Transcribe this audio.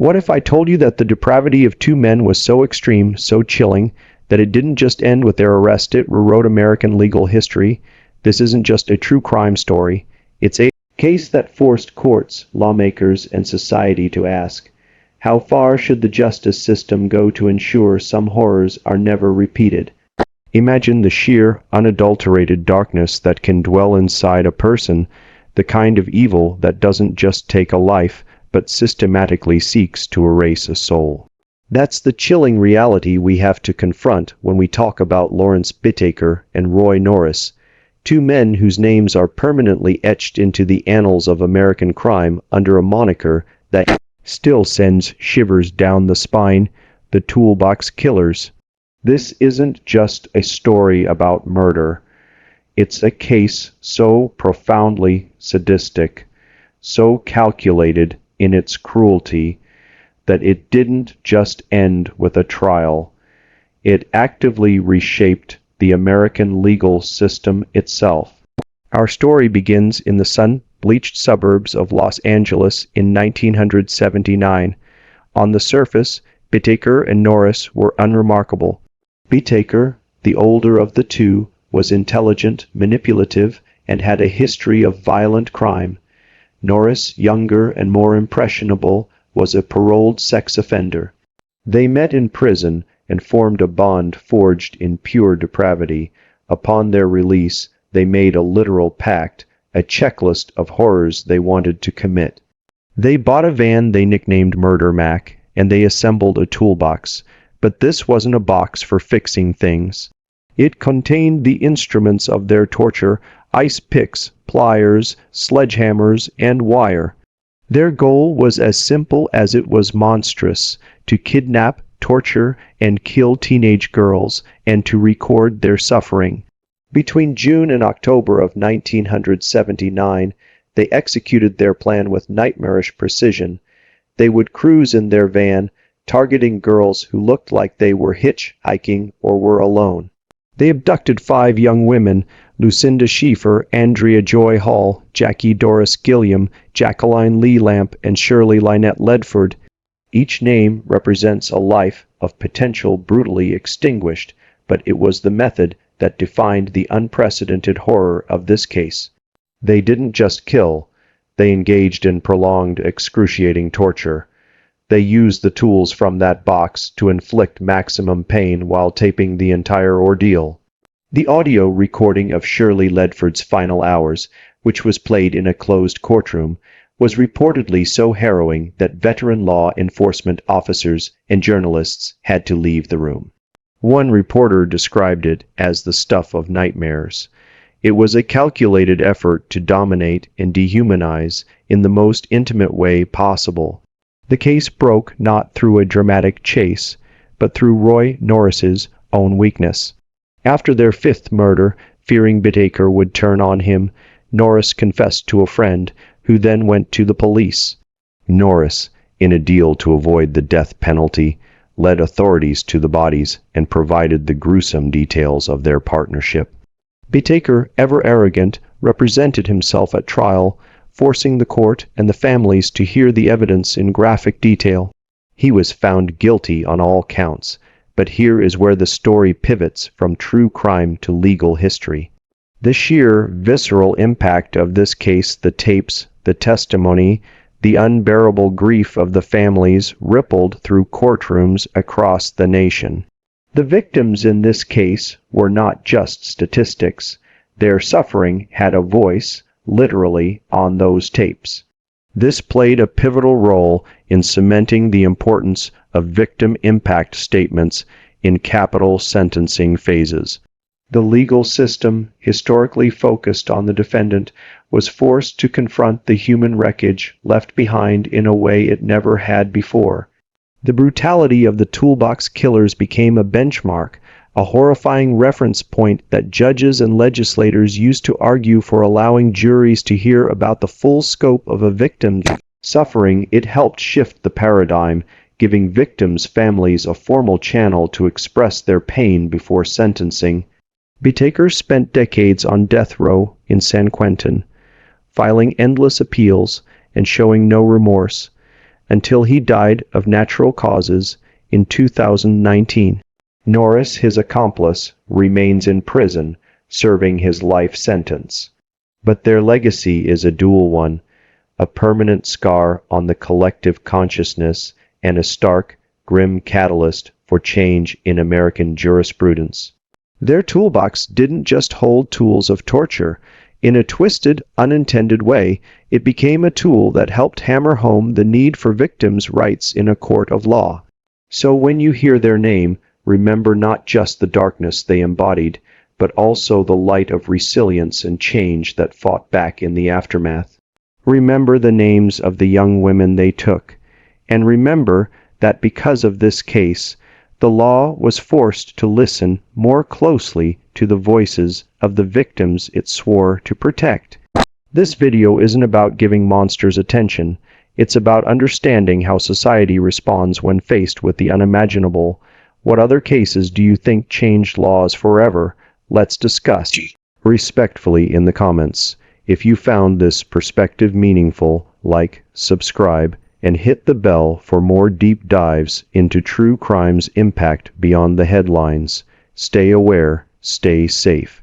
What if I told you that the depravity of two men was so extreme, so chilling, that it didn't just end with their arrest? It rewrote American legal history. This isn't just a true crime story. It's a case that forced courts, lawmakers, and society to ask, how far should the justice system go to ensure some horrors are never repeated? Imagine the sheer, unadulterated darkness that can dwell inside a person, the kind of evil that doesn't just take a life, but systematically seeks to erase a soul. That's the chilling reality we have to confront when we talk about Lawrence Bittaker and Roy Norris, two men whose names are permanently etched into the annals of American crime under a moniker that still sends shivers down the spine: the Toolbox Killers. This isn't just a story about murder. It's a case so profoundly sadistic, so calculated in its cruelty, that it didn't just end with a trial. It actively reshaped the American legal system itself. Our story begins in the sun-bleached suburbs of Los Angeles in 1979. On the surface, Bittaker and Norris were unremarkable. Bittaker, the older of the two, was intelligent, manipulative, and had a history of violent crime. Norris, younger and more impressionable, was a paroled sex offender. They met in prison and formed a bond forged in pure depravity. Upon their release, they made a literal pact, a checklist of horrors they wanted to commit. They bought a van they nicknamed Murder Mac, and they assembled a toolbox. But this wasn't a box for fixing things. It contained the instruments of their torture: ice picks, pliers, sledgehammers, and wire. Their goal was as simple as it was monstrous: to kidnap, torture, and kill teenage girls, and to record their suffering. Between June and October of 1979, they executed their plan with nightmarish precision. They would cruise in their van, targeting girls who looked like they were hitchhiking or were alone. They abducted 5 young women: Lucinda Schieffer, Andrea Joy Hall, Jackie Doris Gilliam, Jacqueline Lee Lamp, and Shirley Lynette Ledford. Each name represents a life of potential brutally extinguished, but it was the method that defined the unprecedented horror of this case. They didn't just kill, they engaged in prolonged, excruciating torture. They used the tools from that box to inflict maximum pain while taping the entire ordeal. The audio recording of Shirley Ledford's final hours, which was played in a closed courtroom, was reportedly so harrowing that veteran law enforcement officers and journalists had to leave the room. One reporter described it as the stuff of nightmares. It was a calculated effort to dominate and dehumanize in the most intimate way possible. The case broke not through a dramatic chase, but through Roy Norris's own weakness. After their 5th murder, fearing Bittaker would turn on him, Norris confessed to a friend, who then went to the police. Norris, in a deal to avoid the death penalty, led authorities to the bodies and provided the gruesome details of their partnership. Bittaker, ever arrogant, represented himself at trial, forcing the court and the families to hear the evidence in graphic detail. He was found guilty on all counts, but here is where the story pivots from true crime to legal history. The sheer, visceral impact of this case, the tapes, the testimony, the unbearable grief of the families rippled through courtrooms across the nation. The victims in this case were not just statistics. Their suffering had a voice, literally, on those tapes. This played a pivotal role in cementing the importance of victim impact statements in capital sentencing phases. The legal system, historically focused on the defendant, was forced to confront the human wreckage left behind in a way it never had before. The brutality of the Toolbox Killers became a benchmark, a horrifying reference point that judges and legislators used to argue for allowing juries to hear about the full scope of a victim's suffering. It helped shift the paradigm, giving victims' families a formal channel to express their pain before sentencing. Bittaker spent decades on death row in San Quentin, filing endless appeals and showing no remorse. until he died of natural causes in 2019. Norris, his accomplice, remains in prison, serving his life sentence. But their legacy is a dual one, a permanent scar on the collective consciousness and a stark, grim catalyst for change in American jurisprudence. Their toolbox didn't just hold tools of torture. In a twisted, unintended way, it became a tool that helped hammer home the need for victims' rights in a court of law. So when you hear their name, remember not just the darkness they embodied, but also the light of resilience and change that fought back in the aftermath. Remember the names of the young women they took, and remember that because of this case, the law was forced to listen more closely to the voices of the victims it swore to protect. This video isn't about giving monsters attention. It's about understanding how society responds when faced with the unimaginable. What other cases do you think changed laws forever? Let's discuss respectfully in the comments. If you found this perspective meaningful, like, subscribe, and hit the bell for more deep dives into true crime's impact beyond the headlines. Stay aware, stay safe.